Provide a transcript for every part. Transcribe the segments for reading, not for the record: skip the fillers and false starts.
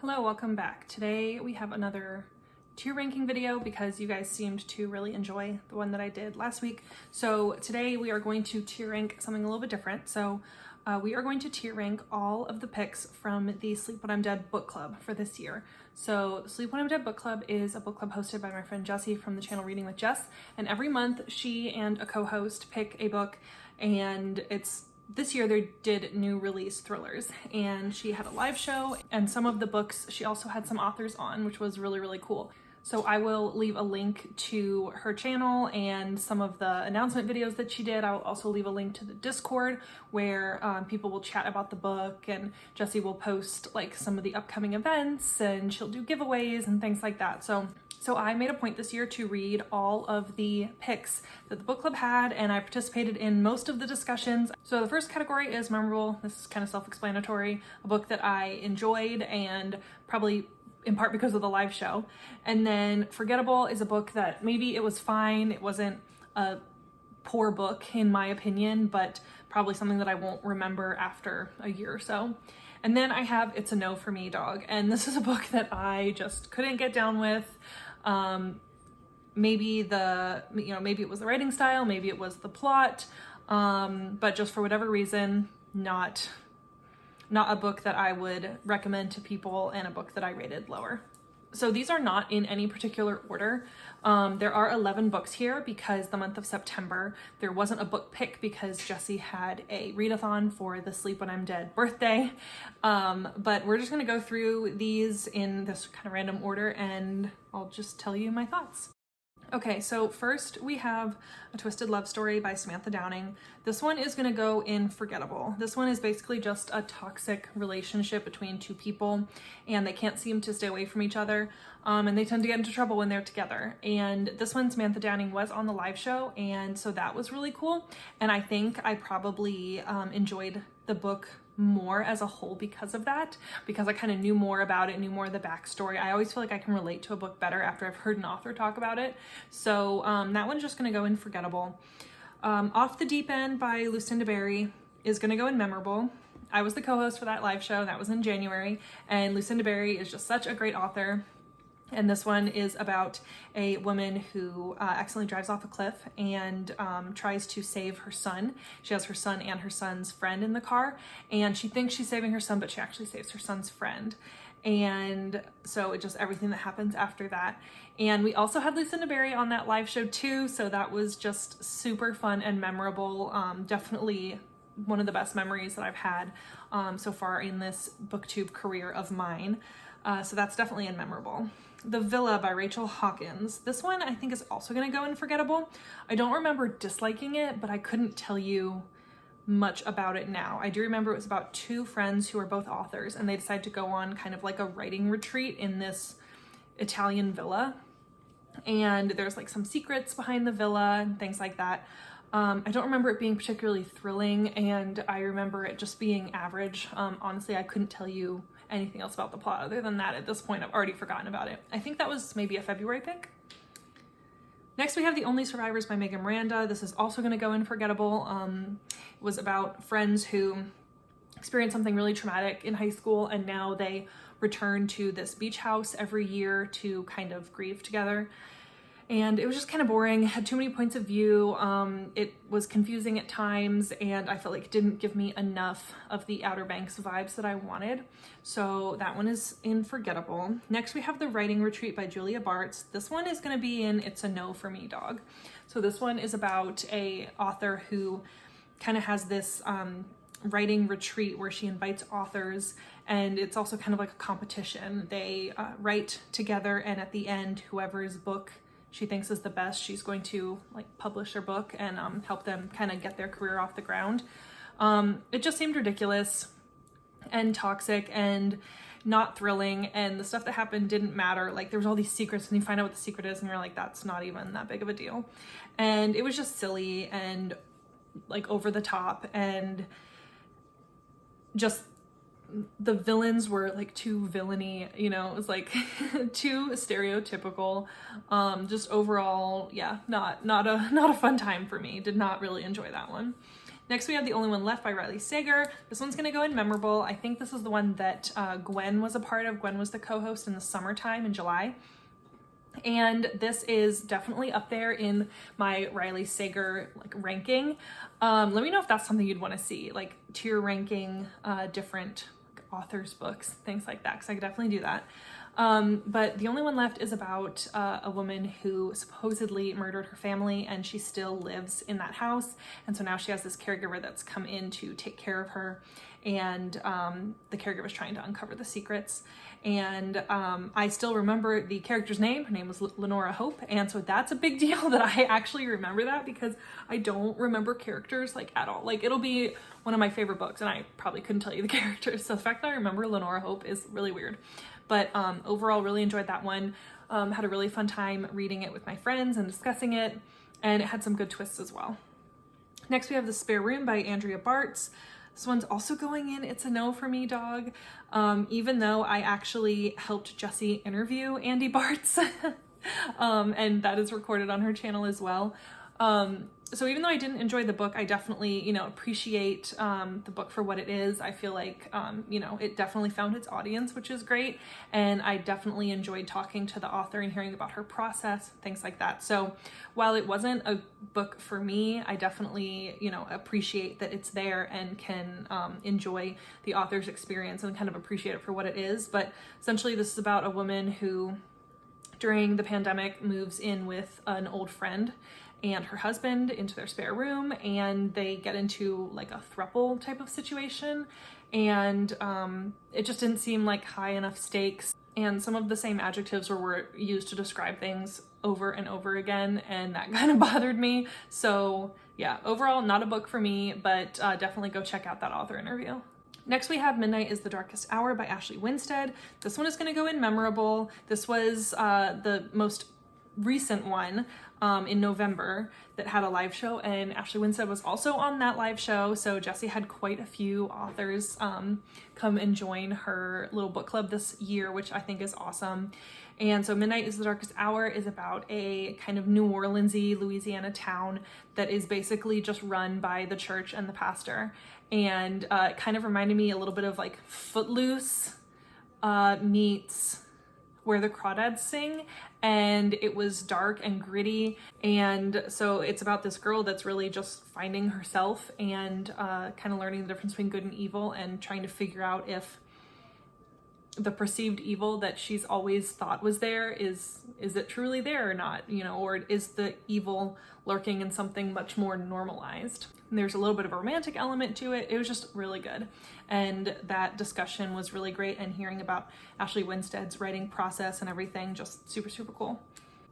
Hello, welcome back. Today we have another tier ranking video because you guys seemed to really enjoy the one that I did last week. So today we are going to tier rank something a little bit different. So we are going to tier rank all of the picks from the Sleep When I'm Dead book club for this year. So Sleep When I'm Dead book club is a book club hosted by my friend Jessie from the channel Reading with Jess. And every month she and a co-host pick a book, and this year they did new release thrillers, and she had a live show, and some of the books she also had some authors on, which was really, really cool. So I will leave a link to her channel and some of the announcement videos that she did. I will also leave a link to the Discord where people will chat about the book, and Jessie will post like some of the upcoming events, and she'll do giveaways and things like that. So I made a point this year to read all of the picks that the book club had, and I participated in most of the discussions. So the first category is memorable. This is kind of self-explanatory, a book that I enjoyed, and probably in part because of the live show. And then forgettable is a book that maybe it was fine. It wasn't a poor book in my opinion, but probably something that I won't remember after a year or so. And then I have It's a No for Me, Dog. And this is a book that I just couldn't get down with. Maybe it was the writing style, maybe it was the plot, but just for whatever reason, not a book that I would recommend to people, and a book that I rated lower. So these are not in any particular order. There are 11 books here because the month of September, there wasn't a book pick because Jessie had a readathon for the Sleep When I'm Dead birthday. But we're just gonna go through these in this kind of random order, and I'll just tell you my thoughts. Okay, so first we have A Twisted Love Story by Samantha Downing. This one is gonna go in forgettable. This one is basically just a toxic relationship between two people, and they can't seem to stay away from each other, and they tend to get into trouble when they're together. And this one, Samantha Downing was on the live show, and so that was really cool. And I think I probably enjoyed the book more as a whole because of that, because I kind of knew more about it, knew more of the backstory. I always feel like I can relate to a book better after I've heard an author talk about it. So that one's just gonna go in forgettable. Off the Deep End by Lucinda Berry is gonna go in memorable. I was the co-host for that live show. That was in January, and Lucinda Berry is just such a great author. And this one is about a woman who accidentally drives off a cliff and tries to save her son. She has her son and her son's friend in the car, and she thinks she's saving her son, but she actually saves her son's friend. And so it just everything that happens after that. And we also had Lucinda Berry on that live show too, so that was just super fun and memorable. Definitely one of the best memories that I've had so far in this booktube career of mine. So that's definitely in memorable. The Villa by Rachel Hawkins. This one I think is also going to go in forgettable. I don't remember disliking it, but I couldn't tell you much about it now. I do remember it was about two friends who are both authors, and they decided to go on kind of like a writing retreat in this Italian villa. And there's like some secrets behind the villa and things like that. I don't remember it being particularly thrilling, and I remember it just being average. Honestly, I couldn't tell you anything else about the plot other than that. At this point, I've already forgotten about it. I think that was maybe a February pick. Next, we have The Only Survivors by Megan Miranda. This is also going to go in forgettable. It was about friends who experienced something really traumatic in high school, and now they return to this beach house every year to kind of grieve together. And it was just kind of boring, had too many points of view. It was confusing at times, and I felt like it didn't give me enough of the Outer Banks vibes that I wanted. So that one is in forgettable. Next, we have The Writing Retreat by Julia Bartz. This one is going to be in It's a No for Me, Dog. So this one is about a author who kind of has this writing retreat where she invites authors, and it's also kind of like a competition. They write together, and at the end, whoever's book she thinks is the best, she's going to like publish their book and help them kind of get their career off the ground. It just seemed ridiculous and toxic and not thrilling, and the stuff that happened didn't matter. Like there was all these secrets, and you find out what the secret is, and you're like, that's not even that big of a deal. And it was just silly and like over the top, and just the villains were like too villainy, you know, it was like too stereotypical. Just overall, yeah, not a fun time for me. Did not really enjoy that one. Next, we have The Only One Left by Riley Sager. This one's going to go in memorable. I think this is the one that Gwen was a part of. Gwen was the co-host in the summertime in July. And this is definitely up there in my Riley Sager like ranking. Let me know if that's something you'd want to see, like tier ranking different authors' books, things like that, because I could definitely do that. But The Only One Left is about a woman who supposedly murdered her family, and she still lives in that house. And so now she has this caregiver that's come in to take care of her, and the caregiver is trying to uncover the secrets. And I still remember the character's name. Her name was Lenora Hope, and so that's a big deal that I actually remember that, because I don't remember characters like at all. Like, it'll be one of my favorite books and I probably couldn't tell you the characters, so the fact that I remember Lenora Hope is really weird. But overall, really enjoyed that one. Had a really fun time reading it with my friends and discussing it, and it had some good twists as well. Next, we have The Spare Room by Andrea Bartz. This one's also going in, it's a no for me, dog. Even though I actually helped Jessie interview Andy Bartz, and that is recorded on her channel as well. So even though I didn't enjoy the book, I definitely, appreciate the book for what it is. I feel like, it definitely found its audience, which is great. And I definitely enjoyed talking to the author and hearing about her process, things like that. So while it wasn't a book for me, I definitely, appreciate that it's there and can enjoy the author's experience and kind of appreciate it for what it is. But essentially, this is about a woman who, during the pandemic, moves in with an old friend and her husband into their spare room, and they get into like a throuple type of situation, and it just didn't seem like high enough stakes, and some of the same adjectives were used to describe things over and over again, and that kind of bothered me. So yeah, overall not a book for me, but definitely go check out that author interview. Next, we have Midnight is the Darkest Hour by Ashley Winstead. This one is going to go in memorable. This was the most recent one in November that had a live show, and Ashley Winstead was also on that live show. So Jessie had quite a few authors come and join her little book club this year, which I think is awesome. And so Midnight is the Darkest Hour is about a kind of New Orleans-y Louisiana town that is basically just run by the church and the pastor. And it kind of reminded me a little bit of like Footloose meets Where the Crawdads Sing, and it was dark and gritty. And so it's about this girl that's really just finding herself and kind of learning the difference between good and evil, and trying to figure out if the perceived evil that she's always thought was there is it truly there or not, or is the evil lurking in something much more normalized. And there's a little bit of a romantic element to it. It was just really good, and that discussion was really great, and hearing about Ashley Winstead's writing process and everything, just super, super cool.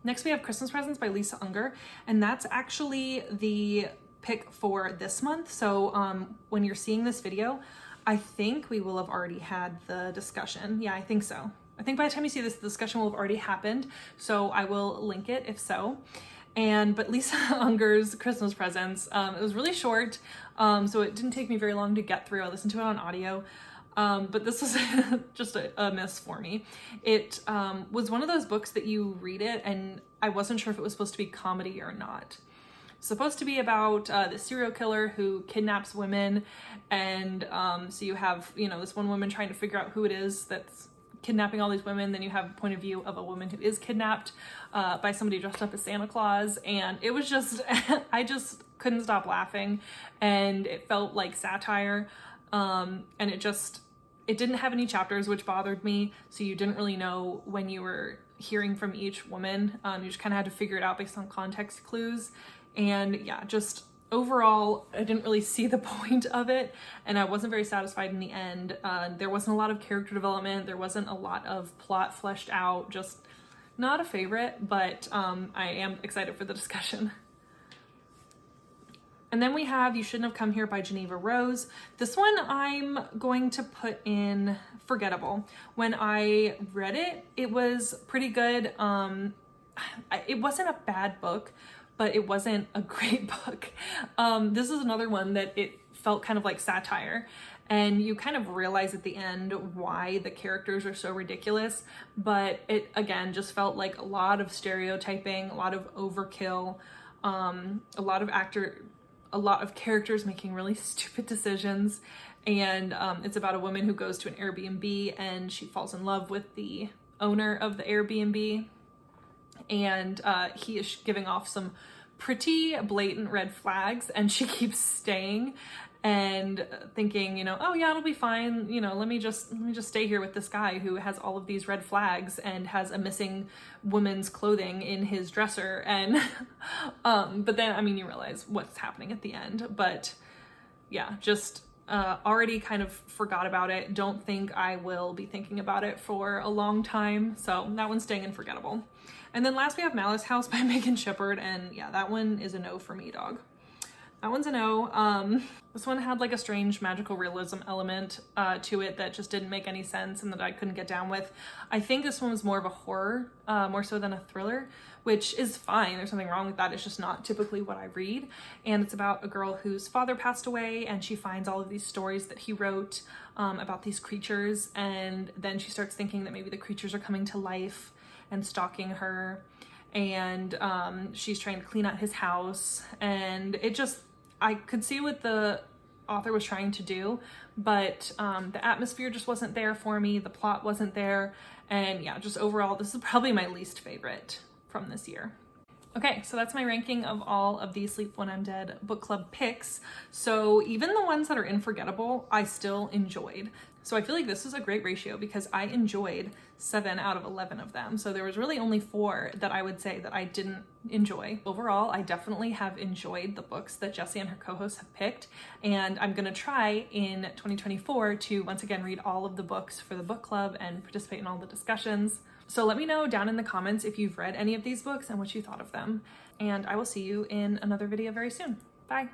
Next, we have Christmas Presents by Lisa Unger, and that's actually the pick for this month. So when you're seeing this video, I think we will have already had the discussion. Yeah, I think so. I think by the time you see this, the discussion will have already happened, so I will link it if so. But Lisa Unger's Christmas Presents, it was really short, so it didn't take me very long to get through. I listened to it on audio, but this was just a miss for me. It was one of those books that you read it, and I wasn't sure if it was supposed to be comedy or not. Supposed to be about the serial killer who kidnaps women, and so you have this one woman trying to figure out who it is that's kidnapping all these women. Then you have a point of view of a woman who is kidnapped by somebody dressed up as Santa Claus, and it was just I just couldn't stop laughing, and it felt like satire, and it didn't have any chapters, which bothered me, so you didn't really know when you were hearing from each woman. You just kind of had to figure it out based on context clues. And yeah, just overall, I didn't really see the point of it, and I wasn't very satisfied in the end. There wasn't a lot of character development. There wasn't a lot of plot fleshed out. Just not a favorite, but I am excited for the discussion. And then we have You Shouldn't Have Come Here by Geneva Rose. This one I'm going to put in forgettable. When I read it, it was pretty good. It wasn't a bad book, but it wasn't a great book. This is another one that it felt kind of like satire, and you kind of realize at the end why the characters are so ridiculous, but it again just felt like a lot of stereotyping, a lot of overkill, a lot of a lot of characters making really stupid decisions. And it's about a woman who goes to an Airbnb and she falls in love with the owner of the Airbnb. And he is giving off some pretty blatant red flags, and she keeps staying and thinking, you know, oh yeah, it'll be fine. You know, let me just stay here with this guy who has all of these red flags and has a missing woman's clothing in his dresser. And, but then, I mean, you realize what's happening at the end, but yeah, just, already kind of forgot about it. Don't think I will be thinking about it for a long time. So that one's staying unforgettable. And then last we have Malice House by Megan Shepard. And yeah, that one is a no for me, dog. That one's a no. This one had like a strange magical realism element to it that just didn't make any sense and that I couldn't get down with. I think this one was more of a horror, more so than a thriller, which is fine. There's nothing wrong with that. It's just not typically what I read. And it's about a girl whose father passed away, and she finds all of these stories that he wrote about these creatures. And then she starts thinking that maybe the creatures are coming to life and stalking her. And she's trying to clean out his house. And it just, I could see what the author was trying to do, but the atmosphere just wasn't there for me. The plot wasn't there. And yeah, just overall, this is probably my least favorite from this year. Okay, so that's my ranking of all of the Sleep When I'm Dead book club picks. So even the ones that are unforgettable, I still enjoyed. So I feel like this is a great ratio because I enjoyed 7 out of 11 of them. So there was really only 4 that I would say that I didn't enjoy. Overall, I definitely have enjoyed the books that Jessie and her co-hosts have picked. And I'm gonna try in 2024 to once again read all of the books for the book club and participate in all the discussions. So let me know down in the comments if you've read any of these books and what you thought of them. And I will see you in another video very soon. Bye.